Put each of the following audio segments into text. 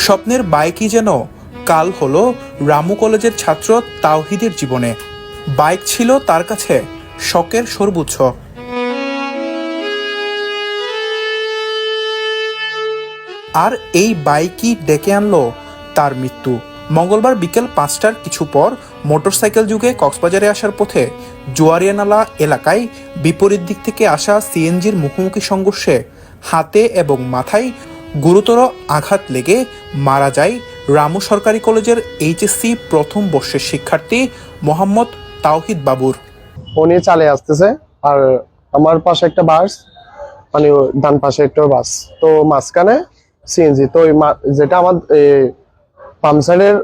স্বপ্নের বাইকই যেন কাল হলো রামু কলেজের ছাত্র তাওহিদের জীবনে। বাইক ছিল তার কাছে শখের সর্বোচ্চ। আর এই বাইকই ডেকে আনলো তার মৃত্যু। মঙ্গলবার বিকেল 5টার কিছু পর মোটরসাইকেল যুগে কক্সবাজারে আসার পথে জোয়ারিয়ানালা এলাকায় বিপরীত দিক থেকে আসা সিএনজির মুখোমুখি সংঘর্ষে হাতে এবং মাথায় গুরুতর আঘাত লেগে মারা যায় রামু সরকারি কলেজের এইচএসসি প্রথম বর্ষের শিক্ষার্থী মোহাম্মদ তাওহিদ বাবুর। উনি চালে আসতেছে আর আমার পাশে একটা বাস, মানে ডান পাশে একটা বাস, তো মাঝখানে সিএনজি। তো যেটা আমার পাম্প সাইডের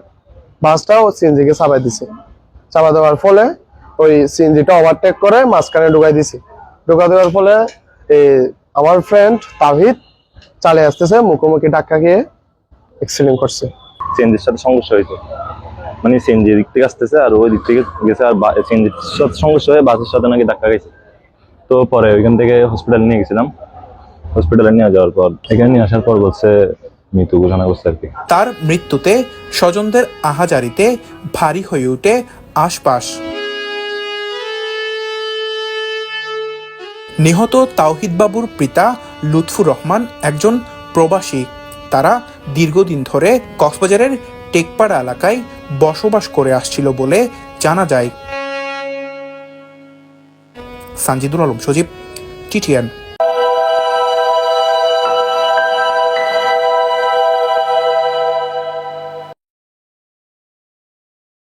বাসটাও সিএনজি কে চাপাই দিছে। চাপা দেওয়ার ফলে ওই সিএনজিটা ওভারটেক করে মাঝখানে ঢুকাই দিছে। ঢুকা দেওয়ার ফলে আমার ফ্রেন্ড তাওহিদ চালে আসতেছে, মুখোমুখি ধাক্কা খেয়ে অ্যাক্সিডেন্ট করছে। সিএনজির সাথে সংঘর্ষ হয়েছে, মানে সিএনজি দিক থেকে আসতেছে আর ওই দিক থেকে গেছে, আর সিএনজির সাথে সংঘর্ষ হয়ে বাসের সাথে নাকি ধাক্কা গেছে। তো পরে ওইখান থেকে হসপিটালে নিয়ে গেছিলাম। হসপিটালে নিয়ে যাওয়ার পর এখানে নিয়ে আসার পর বলছে মৃত্যু ঘোষণা করছে আর কি। তার মৃত্যুতে স্বজনদের আহাজারিতে ভারী হয়ে ওঠে আশপাশ। নিহত তাওহিদ বাবুর পিতা লুৎফুর রহমান একজন প্রবাসী। তারা দীর্ঘদিন ধরে কক্সবাজারের টেকপাড়া এলাকায় বসবাস করে আসছিল বলে জানা যায়। সানজিদুল আলম সজীব, টিটিএন।